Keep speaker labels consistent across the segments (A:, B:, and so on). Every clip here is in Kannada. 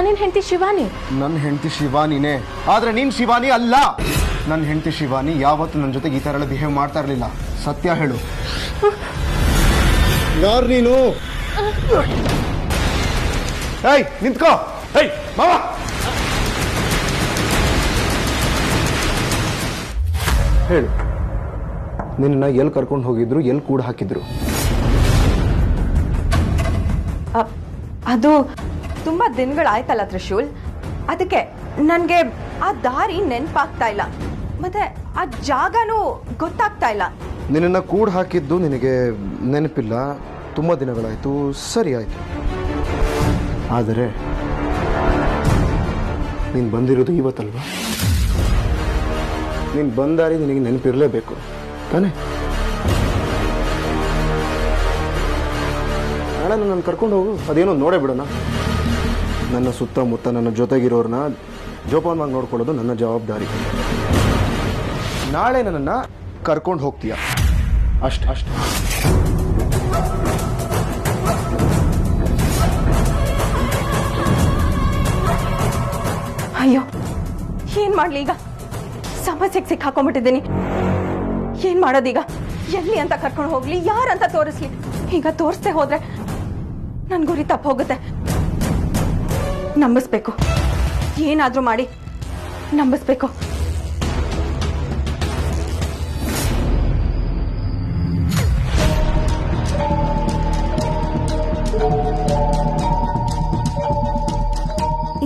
A: ನಿನ್ನ ಹೆಂಡತಿ ಶಿವಾನಿ.
B: ನನ್ನ ಹೆಂಡತಿ ಶಿವಾನಿನೇ, ಆದ್ರೆ ನೀನ್ ಶಿವಾನಿ ಅಲ್ಲ. ನನ್ನ ಹೆಂಡತಿ ಶಿವಾನಿ ಯಾವತ್ತು ನನ್ನ ಜೊತೆಗೆ ಈ ತರ ಎಲ್ಲ ಬಿಹೇವ್ ಮಾಡ್ತಾ ಇರಲಿಲ್ಲ. ಸತ್ಯ ಹೇಳು, ಯಾರು ನೀನು? ಏಯ್ ನಿಂತ್ಕೋ. ಏಯ್ ಮಾವ, ಹೇಳು, ನಿನ್ನ ಎಲ್ಲಿ ಕರ್ಕೊಂಡು ಹೋಗಿದ್ರು, ಎಲ್ಲಿ ಕೂಡ ಹಾಕಿದ್ರು?
A: ಅದು ತುಂಬಾ ದಿನಗಳಾಯ್ತಲ್ಲ ತ್ರಿಶೂಲ್, ಅದಕ್ಕೆ ನನಗೆ ಆ ದಾರಿ ನೆನಪಾಗ್ತಾ ಇಲ್ಲ, ಮತ್ತೆ ಆ ಜಾಗನೂ ಗೊತ್ತಾಗ್ತಾ ಇಲ್ಲ.
B: ನಿನ್ನ ಕೂಡ ಹಾಕಿದ್ದು ನಿನಗೆ ನೆನಪಿಲ್ಲ, ತುಂಬ ದಿನಗಳಾಯಿತು, ಸರಿ ಆಯಿತು. ಆದರೆ ನೀನು ಬಂದಿರೋದು ಇವತ್ತಲ್ವಾ? ನೀನು ಬಂದಾರಿ ನಿನಗೆ ನೆನಪಿರಲೇಬೇಕು ತಾನೇ? ನಾಳೆ ನನ್ನ ಕರ್ಕೊಂಡು ಹೋಗು, ಅದೇನೋ ನೋಡೇ ಬಿಡೋಣ. ನನ್ನ ಸುತ್ತಮುತ್ತ ನನ್ನ ಜೊತೆಗಿರೋರನ್ನ ಜೋಪಾನವಾಗಿ ನೋಡ್ಕೊಳ್ಳೋದು ನನ್ನ ಜವಾಬ್ದಾರಿ. ನಾಳೆ ನನ್ನನ್ನು ಕರ್ಕೊಂಡು ಹೋಗ್ತೀಯ ಅಷ್ಟೇ.
A: ಅಯ್ಯೋ, ಏನ್ ಮಾಡ್ಲಿ ಈಗ? ಸಮಸ್ಯೆಗೆ ಸಿಕ್ಕಾಕೊಂಡ್ಬಿಟ್ಟಿದ್ದೀನಿ. ಏನ್ ಮಾಡೋದೀಗ? ಎಲ್ಲಿ ಅಂತ ಕರ್ಕೊಂಡು ಹೋಗ್ಲಿ, ಯಾರಂತ ತೋರಿಸ್ಲಿ? ಈಗ ತೋರಿಸ್ದೆ ಹೋದ್ರೆ ನನ್ ಗುರಿ ತಪ್ಪ ಹೋಗುತ್ತೆ. ನಂಬಿಸ್ಬೇಕು, ಏನಾದ್ರೂ ಮಾಡಿ ನಂಬಿಸ್ಬೇಕು.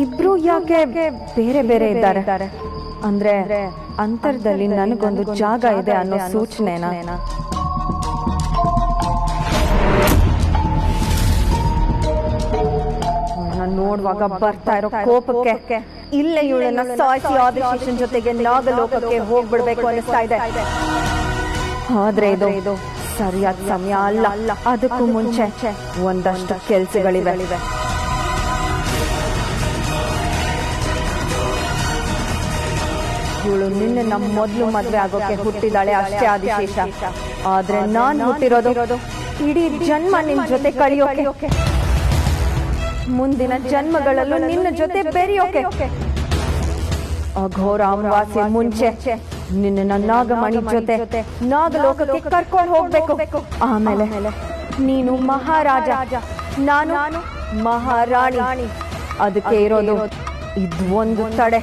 A: ಇಬ್ರು ಯಾಕೆ ಬೇರೆ ಬೇರೆ ಇದ್ದಾರೆ? ಅಂದ್ರೆ ಅಂತರದಲ್ಲಿ ನನಗೊಂದು ಜಾಗ ಇದೆ ಅನ್ನೋ ಸೂಚನೆನಾ? ನಾನು ನೋಡುವಾಗ ಬರ್ತಾ ಇರೋ ಕೋಪಕ್ಕೆ ಇಲ್ಲೇ ಇವಳನ್ನ ಸಾಯಿಸಿ ಆದಿಶೇಷನ್ ಜೊತೆಗೆ ನಾಗಲೋಕಕ್ಕೆ ಹೋಗ್ಬಿಡ್ಬೇಕು ಅನಿಸ್ತಾ ಇದೆ. ಆದ್ರೆ ಇದು ಸರಿಯಾದ ಸಮಯ ಅಲ್ಲ. ಅದಕ್ಕೂ ಮುಂಚೆ ಒಂದಷ್ಟು ಕೆಲ್ಸಗಳಿವೆ. ಇವಳು ನಿನ್ನೆ ನಮ್ಮ ಮೊದಲು ಮದ್ವೆ ಆಗೋಕೆ ಹುಟ್ಟಿದಾಳೆ ಅಷ್ಟೇ ಆದಿಶೇಷ. ಆದ್ರೆ ನಾನ್ ಹುಟ್ಟಿರೋದು ಇಡೀ ಜನ್ಮ ನಿನ್ ಜೊತೆ ಕಳಿಯೋಕೆ, ಮುಂದಿನ ಜನ್ಮಗಳಲ್ಲೂ ನಿನ್ನ ಜೊತೆ ಬೆರೆಯೋಕೆ. ಅಘೋರ ಅಮಾವಾಸ್ಯೆ ಮುಂಚೆ ನಿನ್ನ ನಾಗಮಣಿ ಜೊತೆ ನಾಗಲೋಕಕ್ಕೆ ಕರ್ಕೊಂಡು ಹೋಗ್ಬೇಕು. ಆಮೇಲೆ ನೀನು ಮಹಾರಾಜ, ನಾನು ಮಹಾರಾಣಿ. ಅದಕ್ಕೆ ಇರೋದು ಇದು ಒಂದು ತಡೆ.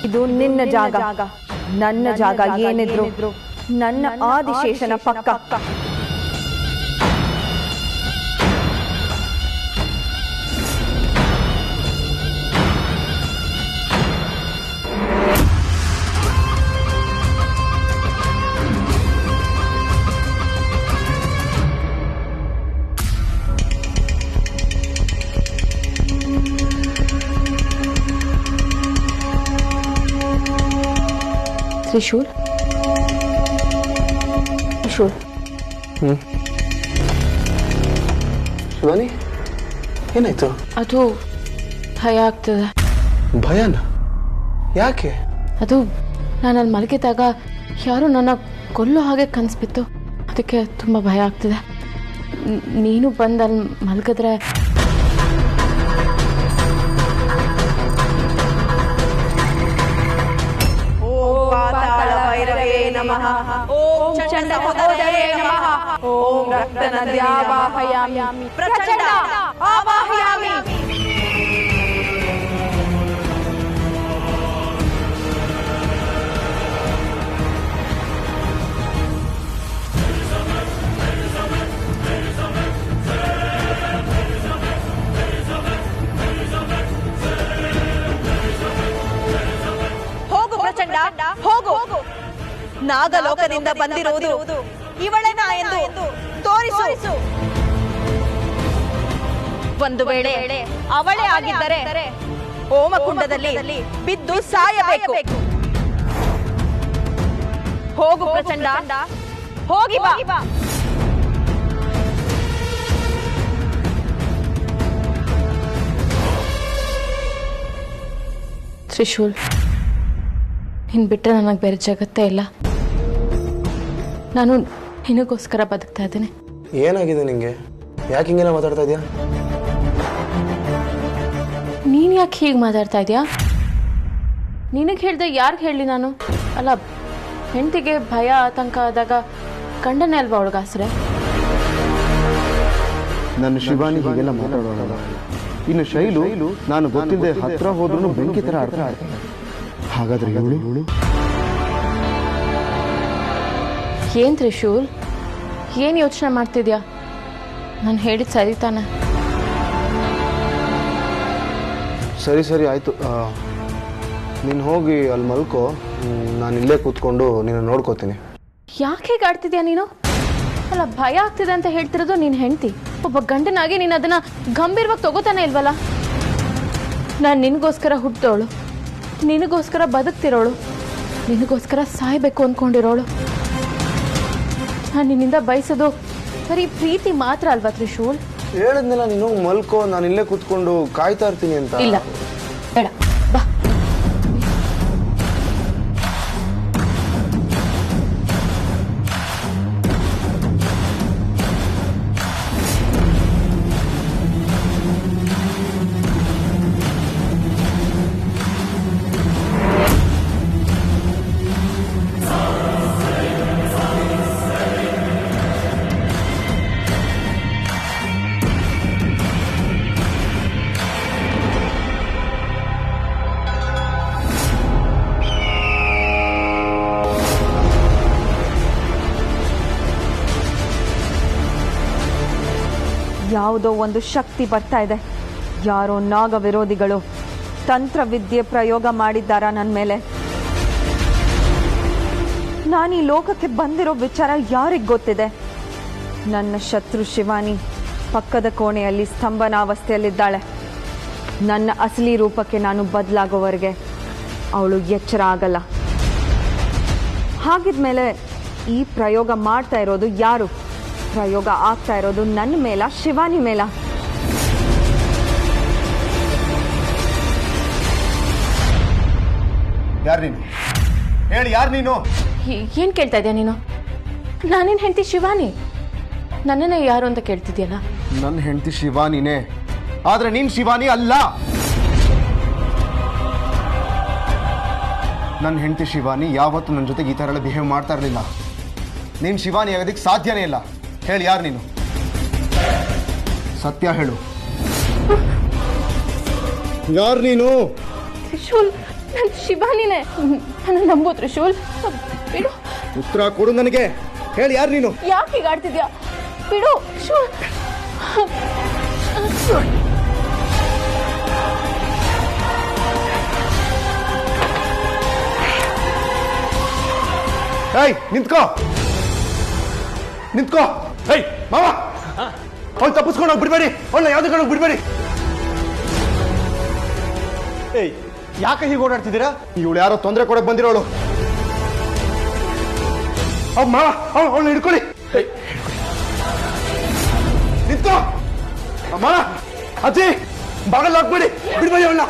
A: ಇದು ನಿನ್ನ ಜಾಗ, ನನ್ನ ಜಾಗ ಏನಿದ್ರು ನನ್ನ ಆದಿಶೇಷನ ಪಕ್ಕ. ತ್ರಿಶೂಲ್,
B: ಶಿವಾನಿ, ಏನಾಯ್ತು?
A: ಅದು ಭಯ ಆಗ್ತದೆ.
B: ಭಯನ? ಯಾಕೆ?
A: ಅದು ನಾನು ಅಲ್ಲಿ ಮಲಗಿದಾಗ ಯಾರು ನನ್ನ ಕೊಲ್ಲೋ ಹಾಗೆ ಕನ್ಸ್ಬಿತ್ತು. ಅದಕ್ಕೆ ತುಂಬ ಭಯ ಆಗ್ತದೆ. ನೀನು ಬಂದು ಅಲ್ಲಿ ಮಲಗಿದ್ರೆ
C: नमः ओम चंडमुदये नमः ओम रक्तनद्यावाहयामि प्रचंड आवाहयामि ಹೋಗು ಪ್ರಚಂಡ ಹೋಗು. ನಾಗಲೋಕದಿಂದ ಬಂದಿರುವುದು ಇವಳೇನಾ ಎಂದು ತೋರಿಸು. ಒಂದು ವೇಳೆ ಅವಳೇ ಆಗಿದ್ದರೆ ಹೋಮಕುಂಡದಲ್ಲಿ ಬಿದ್ದು ಸಾಯಬೇಕು. ಹೋಗು ಪ್ರಚಂಡ, ಹೋಗಿ ಬಾ.
D: ತ್ರಿಶೂಲ್, ನೀನು ಬಿಟ್ಟರೆ ನನಗೆ ಬೇರೆ ಜಗತ್ತೇ ಇಲ್ಲ. ನಾನು ನಿನಗೋಸ್ಕರ ಬದುಕ್ತಾ ಇದ್ದೇನೆ.
E: ಏನಾಗಿದೆ ನಿಂಗೆ? ಯಾಕೆ ಹಿಂಗೆಲ್ಲ ಮಾತಾಡ್ತಾ ಇದೆಯಾ?
D: ನೀನು ಯಾಕೆ ಹೀಗೆ ಮಾತಾಡ್ತಾ ಇದೆಯಾ? ನಿನಗೆ ಹೇಳ್ದೆ ಯಾರಿಗೆ ಹೇಳಿ ನಾನು? ಅಲ್ಲ, ಹೆಂಡತಿಗೆ ಭಯ ಆತಂಕ ಆದಾಗ ಗಂಡನೇ ಅಲ್ವಾ ಅವಳಿಗಾಸ್ರೆ?
B: ನನ್ನ ಶಿವಾನಿ ಹೀಗೆಲ್ಲ ಮಾತಾಡೋಣ. ಇನ್ನು ಶೈಲು ನಾನು ಗೊತ್ತಿಲ್ಲದೆ ಹತ್ರ ಹೋದ್ರೂ ಬೆಂಕಿ ಥರ ಆಡ್ತಾ ಆಡ್ತಾಳೆ. ಹಾಗಾದ್ರೆ ಇವಳು
D: ಏನು ತ್ರಿಶೂಲ್, ಏನು ಯೋಚನೆ ಮಾಡ್ತಿದ್ಯಾ? ನಾನು ಹೇಳಿದ್ದು ಸರಿ ತಾನೆ?
E: ಸರಿ ಆಯಿತು. ನೀನು ಹೋಗಿ ಅಲ್ಲಿ ಮಲ್ಕೋ, ನಾನು ಇಲ್ಲೇ ಕೂತ್ಕೊಂಡು ನೀನು ನೋಡ್ಕೋತೀನಿ.
D: ಯಾಕೆ ಹೀಗೆ ಆಡ್ತಿದ್ಯಾ ನೀನು? ಅಲ್ಲ, ಭಯ ಆಗ್ತಿದೆ ಅಂತ ಹೇಳ್ತಿರೋದು ನೀನು ಹೆಂಡ್ತಿ. ಒಬ್ಬ ಗಂಡನಾಗಿ ನೀನು ಅದನ್ನು ಗಂಭೀರವಾಗಿ ತಗೋತಾನೆ ಇಲ್ವಲ್ಲ? ನಾನು ನಿನಗೋಸ್ಕರ ಹುಟ್ಟಿದವಳು, ನಿನಗೋಸ್ಕರ ಬದುಕ್ತಿರೋಳು, ನಿನಗೋಸ್ಕರ ಸಾಯಬೇಕು ಅಂದ್ಕೊಂಡಿರೋಳು. ನಾನು ನಿನ್ನಿಂದ ಬಯಸೋದು ಬರೀ ಪ್ರೀತಿ ಮಾತ್ರ ಅಲ್ವಾ ತ್ರಿಶೂಲ್?
E: ಹೇಳಿದ್ನಲ್ಲ, ನೀನು ಮಲ್ಕೋ, ನಾನು ಇಲ್ಲೇ ಕೂತ್ಕೊಂಡು ಕಾಯ್ತಾ ಇರ್ತೀನಿ ಅಂತ.
D: ಇಲ್ಲ, ಬೇಡ, ಬಾ.
A: ಯಾವುದೋ ಒಂದು ಶಕ್ತಿ ಬರ್ತಾ ಇದೆ. ಯಾರೋ ನಾಗ ವಿರೋಧಿಗಳು ತಂತ್ರವಿದ್ಯೆ ಪ್ರಯೋಗ ಮಾಡಿದ್ದಾರ ನನ್ನ ಮೇಲೆ. ನಾನು ಈ ಲೋಕಕ್ಕೆ ಬಂದಿರೋ ವಿಚಾರ ಯಾರಿಗೆ ಗೊತ್ತಿದೆ? ನನ್ನ ಶತ್ರು ಶಿವಾನಿ ಪಕ್ಕದ ಕೋಣೆಯಲ್ಲಿ ಸ್ತಂಭನಾವಸ್ಥೆಯಲ್ಲಿದ್ದಾಳೆ. ನನ್ನ ಅಸಲಿ ರೂಪಕ್ಕೆ ನಾನು ಬದಲಾಗೋವರೆಗೆ ಅವಳು ಎಚ್ಚರ ಆಗಲ್ಲ. ಹಾಗಿದ್ಮೇಲೆ ಈ ಪ್ರಯೋಗ ಮಾಡ್ತಾ ಇರೋದು ಯಾರು? ಪ್ರಯೋಗ ಆಗ್ತಾ ಇರೋದು ನನ್ನ ಮೇಲ, ಶಿವಾನಿ ಮೇಲ?
B: ಯಾರು ನೀನು? ಹೇಳಿ, ಯಾರು ನೀನು?
D: ಏನು ಕೇಳ್ತಾ ಇದೆಯಾ ನೀನು? ನಾನೇನು ಹೆಂಡತಿ ಶಿವಾನಿ, ನನ್ನನ್ನೇ ಯಾರು ಅಂತ ಕೇಳ್ತಿದ್ಯಲ್ಲ?
B: ನನ್ನ ಹೆಂಡತಿ ಶಿವಾನಿನೇ, ಆದ್ರೆ ನೀನ್ ಶಿವಾನಿ ಅಲ್ಲ. ನನ್ನ ಹೆಂಡತಿ ಶಿವಾನಿ ಯಾವತ್ತೂ ನನ್ನ ಜೊತೆಗೆ ಈ ಥರ ಎಲ್ಲ ಬಿಹೇವ್ ಮಾಡ್ತಾ ಇರಲಿಲ್ಲ. ನೀನು ಶಿವಾನಿ ಆಗೋದಕ್ಕೆ ಸಾಧ್ಯನೇ ಇಲ್ಲ. ಹೇಳಿ, ಯಾರು ನೀನು? ಸತ್ಯ ಹೇಳು, ಯಾರು ನೀನು?
D: ತ್ರಿಶೂಲ್, ನಾನು ಶಿವಾನಿನೇ. ನನ್ನ ನಂಬು ತ್ರಿಶೂಲ್, ಬಿಡು.
B: ಉತ್ತರ ಕೊಡು ನನಗೆ. ಹೇಳಿ, ಯಾರು ನೀನು?
D: ಯಾಕೆ ಹೀಗೆ ಆಡ್ತಿದ್ಯಾ? ಬಿಡು ತ್ರಿಶೂಲ್.
B: ಏಯ್, ನಿಂತ್ಕೋ. ಏಯ್ ಮಾವ, ಅವ್ಳು ತಪ್ಪಿಸ್ಕೊಂಡು ಹೋಗಿ ಬಿಡ್ಬೇಡಿ. ಅವಳನ್ನ ಯಾವ್ದು ಬಿಡ್ಬೇಡಿ. ಏಯ್, ಯಾಕೆ ಹೀಗೆ ಓಡಾಡ್ತಿದ್ದೀರಾ? ಇವಳು ಯಾರೋ ತೊಂದರೆ ಕೊಡಕ್ ಬಂದಿರೋಳು. ಮಾವ, ಅವಳನ್ನ ಹಿಡ್ಕೊಳ್ಳಿ. ನಿಂತ್ಕೋ. ಮಾವ, ಅಜ್ಜಿ, ಬಾಗಲ್ ಹಾಕ್ಬೇಡಿ, ಬಿಡ್ಬೇಡಿ ಅವಳನ್ನ.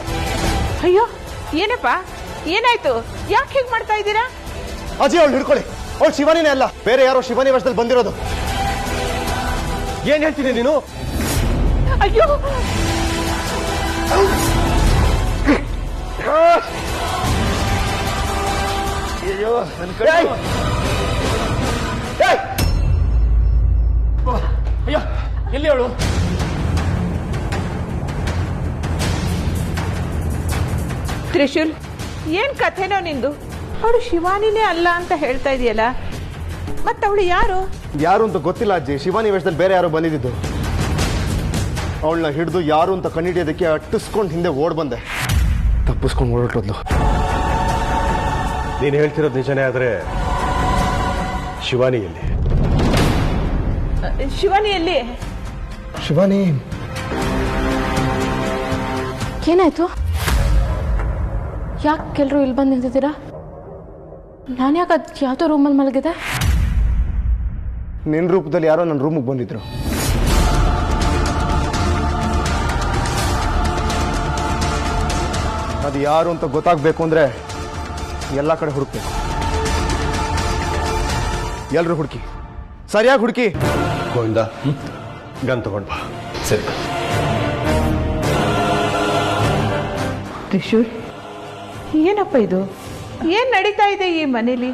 C: ಅಯ್ಯೋ, ಏನಪ್ಪ, ಏನಾಯ್ತು? ಯಾಕೆ ಹೀಗೆ ಮಾಡ್ತಾ ಇದ್ದೀರಾ?
B: ಅಜ್ಜಿ, ಅವಳು ಹಿಡ್ಕೊಳ್ಳಿ. ಅವಳು ಶಿವಾನಿನೇ ಅಲ್ಲ, ಬೇರೆ ಯಾರೋ ಶಿವಾನಿ ವರ್ಷದಲ್ಲಿ ಬಂದಿರೋದು. ಏನ್ ಹೇಳ್ತೀನಿ ನೀನು?
C: ಅಯ್ಯೋ,
B: ಅಯ್ಯೋ,
F: ಅಯ್ಯೋ, ಎಲ್ಲಿ ಅವಳು?
C: ತ್ರಿಶೂಲ್, ಏನ್ ಕಥೆನೋ ನಿಂದು? ಅವಳು ಶಿವಾನಿನೇ ಅಲ್ಲ ಅಂತ ಹೇಳ್ತಾ ಇದೆಯಲ್ಲ, ಮತ್ತವಳು ಯಾರು?
B: ಯಾರು ಅಂತ ಗೊತ್ತಿಲ್ಲ ಅಜ್ಜಿ. ಶಿವಾನಿ ವೇಷದಲ್ಲಿ ಬೇರೆ ಯಾರೋ ಬಂದಿದ್ದು. ಅವಳನ್ನ ಹಿಡಿದು ಯಾರು ಅಂತ ಕಂಡಿಡಿಯೋದಕ್ಕೆ ಅಟ್ಟಿಸ್ಕೊಂಡು ಹಿಂದೆ ಓಡ್ ಬಂದೆ. ತಪ್ಪಿಸ್ಕೊಂಡು ಓಡೋಟ್ಲು.
F: ನೀನು ಹೇಳ್ತಿರೋದು ನಿಜನೇ ಆದ್ರೆ ಶಿವಾನಿ ಎಲ್ಲಿ?
C: ಶಿವಾನಿಯಲ್ಲಿ?
B: ಶಿವಾನಿ
D: ಏನಾಯ್ತು? ಯಾಕೆ ಕೆಲರು ಇಲ್ಲಿ ಬಂದು ನಿಂತಿದ್ದೀರಾ? ನಾನು ಯಾಕೆ ಅದು ಯಾವುದೋ ರೂಮಲ್ಲಿ ಮಲಗಿದೆ?
B: ನಿನ್ನ ರೂಪದಲ್ಲಿ ಯಾರೋ ನನ್ನ ರೂಮಿಗೆ ಬಂದಿದ್ರು. ಅದು ಯಾರು ಅಂತ ಗೊತ್ತಾಗಬೇಕು ಅಂದರೆ ಎಲ್ಲ ಕಡೆ ಹುಡುಕ್ಬೇಕು. ಎಲ್ಲರೂ ಹುಡುಕಿ, ಸರಿಯಾಗಿ ಹುಡುಕಿ.
F: ಗೋವಿಂದ, ಗನ್ ತಗೊಂಡು ಬಾ. ಸರಿ.
C: ತ್ರಿಶೂಲ್, ಏನಪ್ಪ ಇದು? ಏನ್ ನಡೀತಾ ಇದೆ ಈ ಮನೇಲಿ?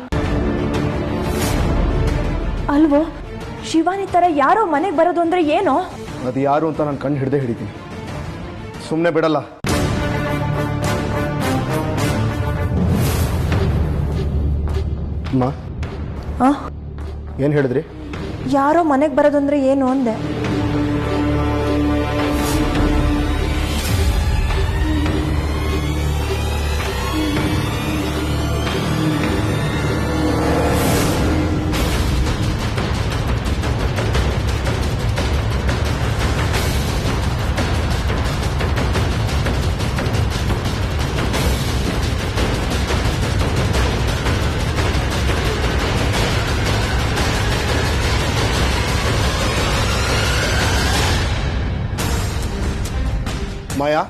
A: ಅಲ್ವೋ, ಶಿವಾನಿ ತರ ಯಾರೋ ಮನೆಗೆ ಬರೋದು ಅಂದ್ರೆ ಏನೋ?
B: ಅದು ಯಾರು ಅಂತ ನಾನು ಕಣ್ಣು ಹಿಡ್ದೇ ಹಿಡಿತೀನಿ. ಸುಮ್ಮನೆ ಬಿಡಲ್ಲ. ಅಮ್ಮ, ಏನು ಹೇಳಿದ್ರಿ?
A: ಯಾರೋ ಮನೆಗೆ ಬರೋದು ಅಂದ್ರೆ ಏನು ಅಂದೆ.
B: ಮಾಯಾ,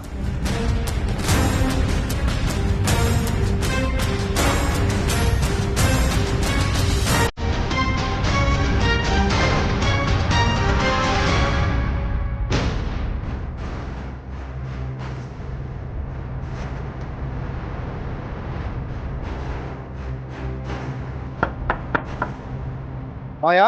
B: ಮಾಯಾ,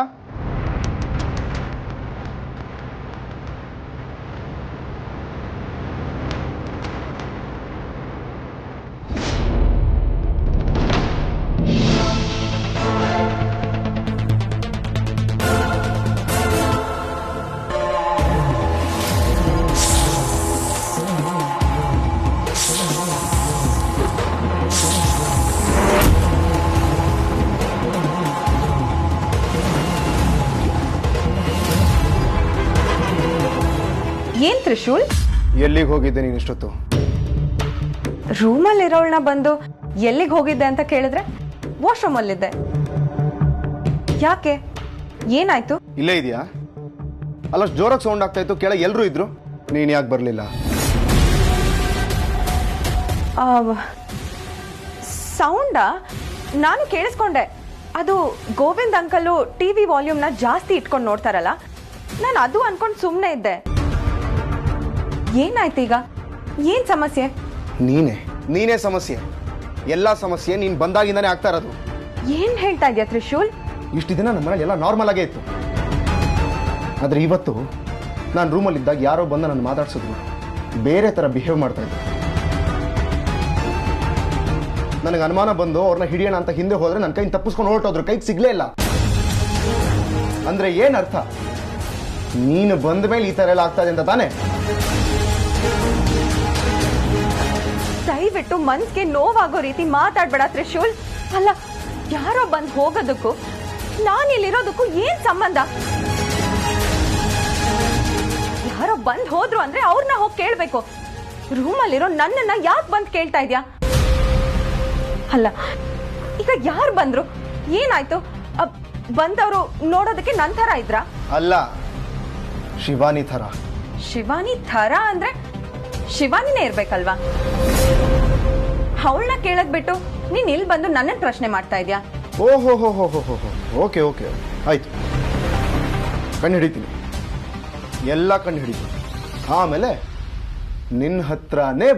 A: ಏನ್ ತ್ರಿಶೂಲ್?
B: ಎಲ್ಲಿಗೆ ಹೋಗಿದ್ದೆ ನೀನು ಇಷ್ಟೊತ್ತು?
A: ರೂಮಲ್ಲಿರೋಳನ್ನ ಬಂದು ಎಲ್ಲಿಗೆ ಹೋಗಿದ್ದೆ ಅಂತ ಕೇಳಿದ್ರೆ ವಾಶ್ರೂಮಲ್ಲಿದ್ದೆ. ಯಾಕೆ, ಏನಾಯ್ತು?
B: ಇಲ್ಲೇ ಇದೆಯಾ? ಅಲ್ಲಷ್ಟು ಜೋರಾಗಿ ಸೌಂಡ್ ಆಗ್ತಾ ಇತ್ತು, ಕೆಳಗೆ ಎಲ್ಲರೂ ಇದ್ರು, ನೀನು ಯಾಕೆ ಬರಲಿಲ್ಲ?
A: ಸೌಂಡ ನಾನು ಕೇಳಿಸ್ಕೊಂಡೆ. ಅದು ಗೋವಿಂದ್ ಅಂಕಲು ಟಿವಿ ವಾಲ್ಯೂಮ್ನ ಜಾಸ್ತಿ ಇಟ್ಕೊಂಡು ನೋಡ್ತಾರಲ್ಲ, ನಾನು ಅದು ಅನ್ಕೊಂಡು ಸುಮ್ಮನೆ ಇದ್ದೆ. ಏನಾಯ್ತು ಈಗ? ಏನ್ ಸಮಸ್ಯೆ?
B: ನೀನೇ ಸಮಸ್ಯೆ. ಎಲ್ಲ ಸಮಸ್ಯೆ ನೀನು ಬಂದಾಗಿಂದಾನೇ ಆಗ್ತಾ ಇರೋದು.
A: ಏನ್ ಹೇಳ್ತಾ ಇದೆಯಾ ತ್ರಿಶೂಲ್?
B: ಇಷ್ಟು ದಿನ ನಮ್ಮ ಮನೇಲಿ ಎಲ್ಲ ನಾರ್ಮಲ್ ಆಗೇ ಇತ್ತು. ಆದರೆ ಇವತ್ತು ನಾನು ರೂಮಲ್ಲಿದ್ದಾಗ ಯಾರೋ ಬಂದು ನನ್ನ ಮಾತಾಡ್ಸಿದ್ರು, ಬೇರೆ ಥರ ಬಿಹೇವ್ ಮಾಡ್ತಾ ಇದ್ರು. ನನಗೆ ಅನುಮಾನ ಬಂದು ಅವ್ರನ್ನ ಹಿಡಿಯೋಣ ಅಂತ ಹಿಂದೆ ಹೋದ್ರೆ ನನ್ನ ಕೈಯಿಂದ ತಪ್ಪಿಸ್ಕೊಂಡು ಹೊರಟೋದ್ರು, ಕೈಗೆ ಸಿಗ್ಲೇ ಇಲ್ಲ. ಅಂದ್ರೆ ಏನ್ ಅರ್ಥ? ನೀನು ಬಂದ ಮೇಲೆ ಈ ಥರ ಎಲ್ಲ ಆಗ್ತಾ ಇದೆ ಅಂತ ತಾನೇ?
A: ದಯವಿಟ್ಟು ಮನ್ಸ್ಗೆ ನೋವಾಗೋ ರೀತಿ ಮಾತಾಡ್ಬೇಡ ತ್ರಿಶೂಲ್. ಅಲ್ಲ, ಯಾರೋ ಬಂದ್ ಹೋಗೋದಕ್ಕೂ ನಾನು ಇಲ್ಲಿರೋದಕ್ಕೂ ಏನ್ ಸಂಬಂಧ? ಯಾರೋ ಬಂದ್ ಹೋದ್ರು ಅಂದ್ರೆ ಅವ್ರನ್ನ ಹೋಗಿ ಕೇಳ್ಬೇಕು. ರೂಮಲ್ಲಿರೋ ನನ್ನನ್ನ ಯಾಕೆ ಬಂದ್ ಕೇಳ್ತಾ ಇದ್ಯಾ? ಅಲ್ಲ, ಈಗ ಯಾರು ಬಂದ್ರು? ಏನಾಯ್ತು? ಬಂದವರು ನೋಡೋದಕ್ಕೆ ನನ್ ಥರ ಇದ್ರಾ?
B: ಅಲ್ಲ, ಶಿವಾನಿ ಥರ.
A: ಶಿವಾನಿ ಥರ ಅಂದ್ರೆ ಶಿವಾನಿನೇ ಇರ್ಬೇಕಲ್ವಾ? ಅವಳನ್ನ ಕೇಳದ್ ಬಿಟ್ಟು ನೀನ್ ಇಲ್ಲಿ ಬಂದು ನನ್ನನ್ನು ಪ್ರಶ್ನೆ ಮಾಡ್ತಾ ಇದ್ಯಾ?
B: ಓಹೋ ಹೋ ಹೋ ಹೋ ಹೋ ಹೋ. ಓಕೆ ಓಕೆ, ಆಯ್ತು, ಕಣ್ಣು ಹಿಡಿತೀನಿ, ಎಲ್ಲ ಕಣ್ಣು ಹಿಡಿತೀನಿ. ಆಮೇಲೆ ನಿನ್ನ ಹತ್ರನೇ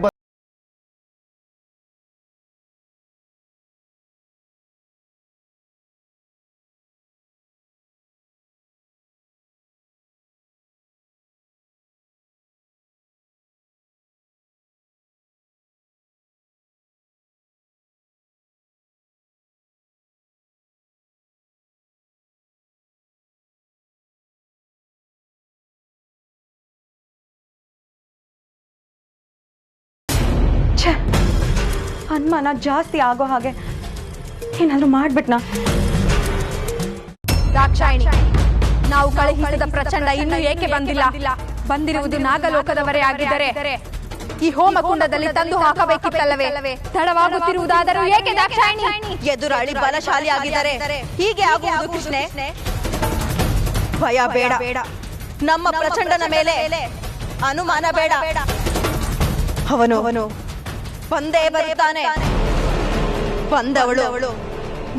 A: ಅನುಮಾನ ಜಾಸ್ತಿ ಆಗೋ ಹಾಗೆ ಏನಾದ್ರೂ ಮಾಡ್ಬಿಟ್ನಾ?
G: ದಾಕ್ಷಾಯಿಣಿ, ನಾವು ಕಳುಹಿಸಿದ ಪ್ರಚಂಡ ಇನ್ನೂ ಏಕೆ ಬಂದಿಲ್ಲ? ಬಂದಿರುವುದು ನಾಗಲೋಕದವರೇ ಆಗಿದ್ದರೆ ಈ ಹೋಮಕುಂಡದಲ್ಲಿ ತಂದು ಹಾಕಬೇಕಿತ್ತಲ್ಲವೇ? ತಡವಾಗುತ್ತಿರುವುದಾದರೂ ಏಕೆ ದಾಕ್ಷಾಯಿಣಿ?
H: ಎದುರಾಳಿ ಬಲಶಾಲಿ ಆಗಿದ್ದಾರೆ, ಹೀಗೆ ಆಗುವುದು ಕೃಷ್ಣೆ. ಭಯ ಬೇಡ, ನಮ್ಮ ಪ್ರಚಂಡನ ಮೇಲೆ ಅನುಮಾನ ಬೇಡ. ಅವನು ಬಂದೇ ಬರುತ್ತಾನೆ. ಬಂದವಳು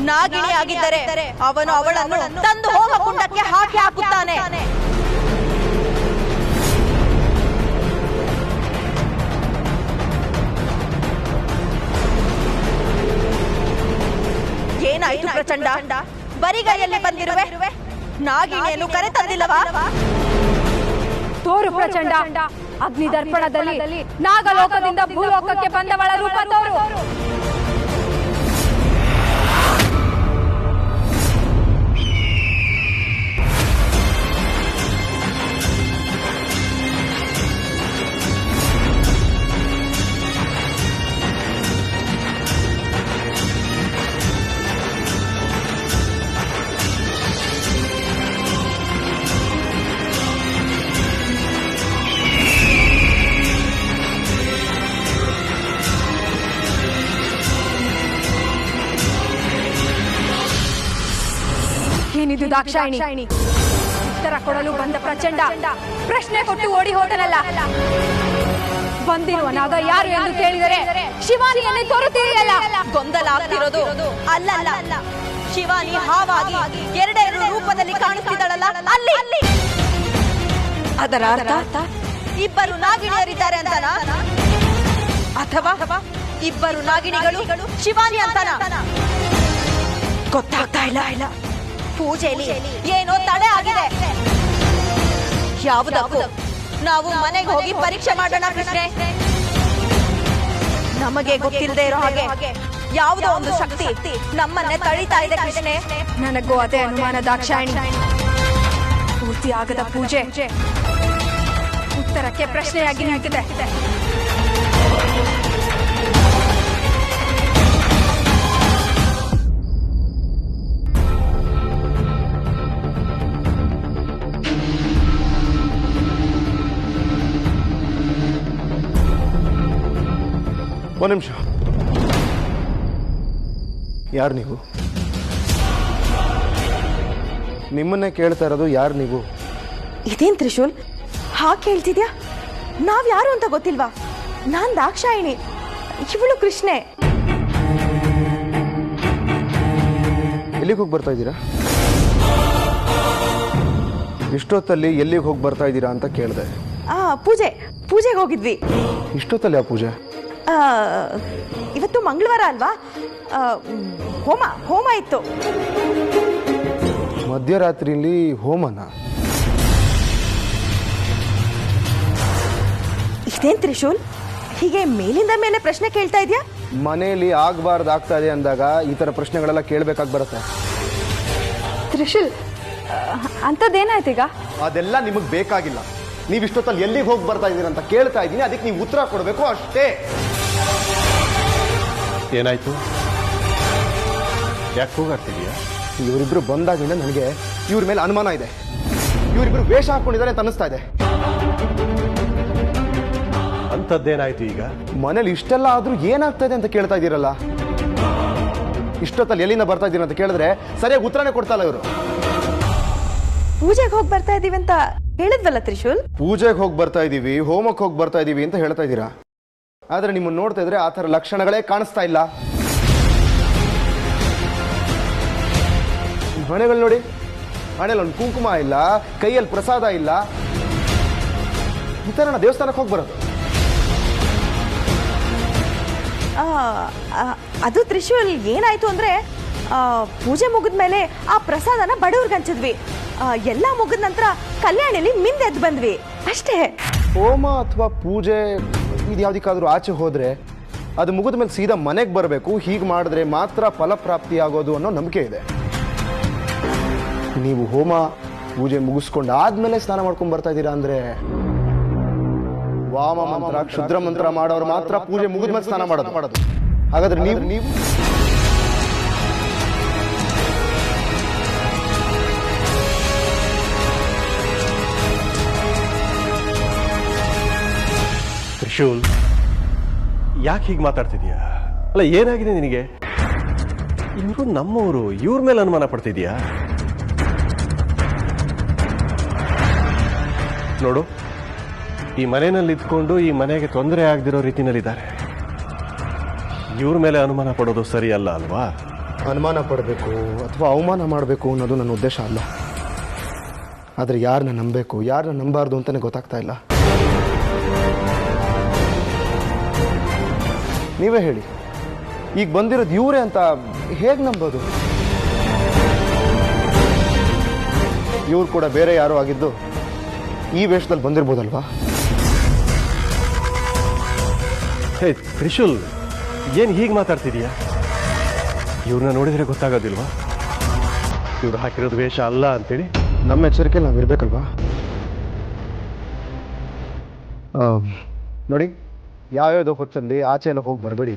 H: ನಾಗಿಣಿ ಆಗಿದ್ದರೆ ಅವನು ಅವಳನ್ನು ತಂದು ಹೋಮಕುಂಡಕ್ಕೆ ಹಾಕುತ್ತಾನೆ. ಏನಾಯ್ತು ಪ್ರಚಂಡ? ಬರಿಗೈಯಲ್ಲಿ ಬಂದಿರುವೆ, ನಾಗಿಣಿಯನ್ನು ಕರೆ ತಂದಿಲ್ಲವಾ?
G: ತೋರು ಪ್ರಚಂಡ, ಅಗ್ನಿ ದರ್ಪಣದಲ್ಲಿ ನಾಗಲೋಕದಿಂದ ಭೂಲೋಕಕ್ಕೆ ಬಂದವಳ ರೂಪ ತೋರು. ಏನಿದು ದಾಕ್ಷಾಯಿಣಿ? ಉತ್ತರ ಕೊಡಲು ಬಂದ ಪ್ರಚಂಡ ಪ್ರಶ್ನೆ ಕೊಟ್ಟು ಓಡಿ ಹೋದನಲ್ಲ. ಬಂದಿರುವ ನಾಗ ಯಾರು ಎಂದು ಕೇಳಿದರೆ ಶಿವಾನಿಯನ್ನೇ ತೋರುತ್ತೀರಿಯಲ್ಲ.
H: ಗೊಂದಲ ಆಗ್ತಿರೋದು ಅಲ್ಲ. ಶಿವಾನಿ ಹಾವಾಗಿ ಎರಡೆರಡು ರೂಪದಲ್ಲಿ ಕಾಣಿಸ್ತಿದ್ದಾಳಲ್ಲ, ಅಲ್ಲಿ. ಅದರ ಅರ್ಥ ಇಬ್ಬರು ನಾಗಿಣಿಯರಿದ್ದಾರೆ ಅಂತನ, ಅಥವಾ ಇಬ್ಬರು ನಾಗಿಣಿಗಳು ಶಿವಾನಿ ಅಂತನ? ಗೊತ್ತಾಗ್ತಾ ಇಲ್ಲ. ಪೂಜೆಯಲ್ಲಿ ಏನೋ ತಡೆ ಆಗಿದೆ. ಯಾವುದಕ್ಕೂ ನಾವು ಮನೆಗೆ ಹೋಗಿ ಪರೀಕ್ಷೆ ಮಾಡೋಣ ಕೃಷ್ಣೆ. ನಮಗೆ ಗೊತ್ತಿಲ್ಲದೆ ಇರೋ ಹಾಗೆ ಯಾವುದೋ ಒಂದು ಶಕ್ತಿ ನಮ್ಮನ್ನೇ ತಳಿತಾ ಇದೆ ಕೃಷ್ಣೆ.
G: ನನಗೂ ಅದೇ ಅನುಮಾನ ದಾಕ್ಷಾಯಿಣಿ. ಪೂರ್ತಿ ಆಗದ ಪೂಜೆ ಉತ್ತರಕ್ಕೆ ಪ್ರಶ್ನೆಯಾಗಿ ನಿಂತಿದೆ.
E: ಒಂದು ನಿಮಿಷ, ಯಾರು ನೀವು? ನಿಮ್ಮನ್ನೇ ಕೇಳ್ತಾ ಇರೋದು, ಯಾರು ನೀವು?
H: ಇದೇನ್ ತ್ರಿಶೂಲ್ ಹಾಗೆ ಕೇಳ್ತಿದ್ಯಾ? ನಾವ್ ಯಾರು ಅಂತ ಗೊತ್ತಿಲ್ವಾ? ನಾನ್ ದಾಕ್ಷಾಯಿಣಿ, ಇವಳು ಕೃಷ್ಣೆ.
E: ಎಲ್ಲಿಗೆ ಹೋಗಿ ಬರ್ತಾ ಇದ್ದೀರಾ? ಇಷ್ಟೊತ್ತಲ್ಲಿ ಎಲ್ಲಿಗೆ ಹೋಗಿ ಬರ್ತಾ ಇದ್ದೀರಾ ಅಂತ ಕೇಳಿದೆ.
H: ಪೂಜೆಗೆ ಹೋಗಿದ್ವಿ.
E: ಇಷ್ಟೊತ್ತಲ್ಲಿ ಆ ಪೂಜೆ?
H: ಇವತ್ತು ಮಂಗಳವಾರ ಅಲ್ವಾ? ಹೋಮ ಇತ್ತು.
E: ಮಧ್ಯರಾತ್ರಿಲಿ ಹೋಮನ?
H: ಇದೇನ್ ತ್ರಿಶೂಲ್ ಹೀಗೆ ಮೇಲಿಂದ ಮೇಲೆ ಪ್ರಶ್ನೆ ಕೇಳ್ತಾ ಇದೆಯಾ?
E: ಮನೆಯಲ್ಲಿ ಆಗ್ಬಾರ್ದು ಇದೆ ಅಂದಾಗ ಈ ತರ ಪ್ರಶ್ನೆಗಳೆಲ್ಲ ಕೇಳಬೇಕಾಗಿ ಬರುತ್ತೆ.
G: ತ್ರಿಶೂಲ್, ಅಂಥದ್ದೇನಾಯ್ತು ಈಗ?
B: ಅದೆಲ್ಲ ನಿಮಗೆ ಬೇಕಾಗಿಲ್ಲ. ನೀವು ಇಷ್ಟೊತ್ತಲ್ಲಿ ಎಲ್ಲಿಗೆ ಹೋಗಿ ಬರ್ತಾ ಇದ್ದೀರಾ ಅಂತ ಕೇಳ್ತಾ ಇದ್ದೀನಿ, ಅದಕ್ಕೆ ನೀವು ಉತ್ತರ ಕೊಡಬೇಕು ಅಷ್ಟೇ.
F: ಏನಾಯ್ತು? ಯಾಕೆ ಹೋಗಾಡ್ತಿದೀಯಾ?
B: ಇವರಿಬ್ರು ಬಂದಾಗಿಂದ ನನಗೆ ಇವ್ರ ಮೇಲೆ ಅನುಮಾನ ಇದೆ. ಇವರಿಬ್ರು ವೇಷ ಹಾಕೊಂಡಿದ್ದಾರೆ ಅಂತ ಅನಿಸ್ತಾ ಇದೆ.
F: ಅಂಥದ್ದೇನಾಯ್ತು ಈಗ?
B: ಮನೇಲಿ ಇಷ್ಟೆಲ್ಲ ಆದ್ರೂ ಏನಾಗ್ತಾ ಇದೆ ಅಂತ ಕೇಳ್ತಾ ಇದ್ದೀರಲ್ಲ. ಇಷ್ಟೊತ್ತಲ್ಲಿ ಎಲ್ಲಿಂದ ಬರ್ತಾ ಇದ್ದೀರಾ ಅಂತ ಕೇಳಿದ್ರೆ ಸರಿಯಾಗಿ ಉತ್ತರನೇ ಕೊಡ್ತಾ ಇಲ್ಲ ಇವರು.
H: ಪೂಜೆಗೆ ಹೋಗಿ ಬರ್ತಾ ಇದೀವಿ ಅಂತ ಹೇಳಿದ್ವಲ್ಲ ತ್ರಿಶೂಲ್?
B: ಪೂಜೆಗೆ ಹೋಗಿ ಬರ್ತಾ ಇದೀವಿ, ಹೋಮಕ್ಕೆ ಹೋಗಿ ಬರ್ತಾ ಇದೀವಿ ಅಂತ ಹೇಳ್ತಾ ಇದ್ದೀರಾ. ಆದ್ರೆ ನಿಮ್ಮನ್ನು ನೋಡ್ತಾ ಇದ್ರೆ ಆ ಥರ ಲಕ್ಷಣಗಳೇ ಕಾಣಿಸ್ತಾ ಇಲ್ಲ. ಹಣೆಗಳು ನೋಡಿ, ಹಣೆಯಲ್ಲಿ ಒಂದು ಕುಂಕುಮ ಇಲ್ಲ, ಕೈಯಲ್ಲಿ ಪ್ರಸಾದ ಇಲ್ಲ. ಈ ಥರ ದೇವಸ್ಥಾನಕ್ಕೆ ಹೋಗಿ ಬರೋದು.
H: ಅದು ತ್ರಿಶೂಲ್ ಏನಾಯ್ತು ಅಂದ್ರೆ, ಪೂಜೆ ಮುಗಿದ್ಮೇಲೆ ಆ ಪ್ರಸಾದನ ಬಡವ್ರಿಗೆ ಹಂಚಿದ್ವಿ. ಎಲ್ಲ ಮುಗಿದ ನಂತರ ಕಲ್ಯಾಣಿಯಲ್ಲಿ ಮಿಂದೆದ್ದು ಬಂದ್ವಿ ಅಷ್ಟೇ.
B: ಹೋಮ ಅಥವಾ ಪೂಜೆ ಇದ್ಯಾವುದಕ್ಕಾದ್ರೂ ಆಚೆ ಹೋದ್ರೆ ಅದು ಮುಗಿದ ಮೇಲೆ ಸೀದಾ ಮನೆಗೆ ಬರಬೇಕು. ಹೀಗೆ ಮಾಡಿದ್ರೆ ಮಾತ್ರ ಫಲಪ್ರಾಪ್ತಿ ಆಗೋದು ಅನ್ನೋ ನಂಬಿಕೆ ಇದೆ. ನೀವು ಹೋಮ ಪೂಜೆ ಮುಗಿಸ್ಕೊಂಡು ಆದ್ಮೇಲೆ ಸ್ನಾನ ಮಾಡ್ಕೊಂಡು ಬರ್ತಾ ಇದ್ದೀರಾ ಅಂದ್ರೆ, ವಾಮ ಮಂತ್ರ ಕ್ಷುದ್ರ ಮಂತ್ರ ಮಾಡೋರು ಮಾತ್ರ ಪೂಜೆ ಮುಗಿದ ಮೇಲೆ ಸ್ನಾನ ಮಾಡೋದು. ಹಾಗಾದ್ರೆ ನೀವು
F: ತ್ರಿಶೂಲ್, ಯಾಕೆ ಹೀಗೆ ಮಾತಾಡ್ತಿದ್ಯಾ? ಅಲ್ಲ, ಏನಾಗಿದೆ ನಿನಗೆ? ಇವರು ನಮ್ಮವರು, ಇವ್ರ ಮೇಲೆ ಅನುಮಾನ ಪಡ್ತಿದ್ಯಾ? ನೋಡು, ಈ ಮನೆಯಲ್ಲಿ ಇದ್ಕೊಂಡು ಈ ಮನೆಗೆ ತೊಂದರೆ ಆಗದಿರೋ ರೀತಿನಲ್ಲಿದ್ದಾರೆ. ಇವ್ರ ಮೇಲೆ ಅನುಮಾನ ಪಡೋದು ಸರಿ ಅಲ್ಲ ಅಲ್ವಾ?
B: ಅನುಮಾನ ಪಡಬೇಕು ಅಥವಾ ಅವಮಾನ ಮಾಡಬೇಕು ಅನ್ನೋದು ನನ್ನ ಉದ್ದೇಶ ಅಲ್ಲ. ಆದರೆ ಯಾರನ್ನ ನಂಬಬೇಕು, ಯಾರನ್ನ ನಂಬಾರ್ದು ಅಂತಲೇ ಗೊತ್ತಾಗ್ತಾ ಇಲ್ಲ. ನೀವೇ ಹೇಳಿ, ಈಗ ಬಂದಿರೋದು ಇವರೇ ಅಂತ ಹೇಗೆ ನಂಬೋದು? ಇವ್ರು ಕೂಡ ಬೇರೆ ಯಾರೋ ಆಗಿದ್ದು ಈ ವೇಷದಲ್ಲಿ ಬಂದಿರ್ಬೋದಲ್ವಾ?
F: ಹೇ ತ್ರಿಶೂಲ್, ಏನು ಹೀಗೆ ಮಾತಾಡ್ತಿದೀಯಾ? ಇವ್ರನ್ನ ನೋಡಿದರೆ ಗೊತ್ತಾಗೋದಿಲ್ವಾ ಇವ್ರು ಹಾಕಿರೋದು ವೇಷ ಅಲ್ಲ ಅಂತೇಳಿ?
B: ನಮ್ಮ ಎಚ್ಚರಿಕೆಯಲ್ಲಿ ನಾವು ಇರಬೇಕಲ್ವಾ? ನೋಡಿ, ಯಾವ್ಯಾವುದೋ ಹೊತ್ತಲ್ಲಿ ಆಚೆ ಎಲ್ಲ ಹೋಗಿ ಬರಬೇಡಿ.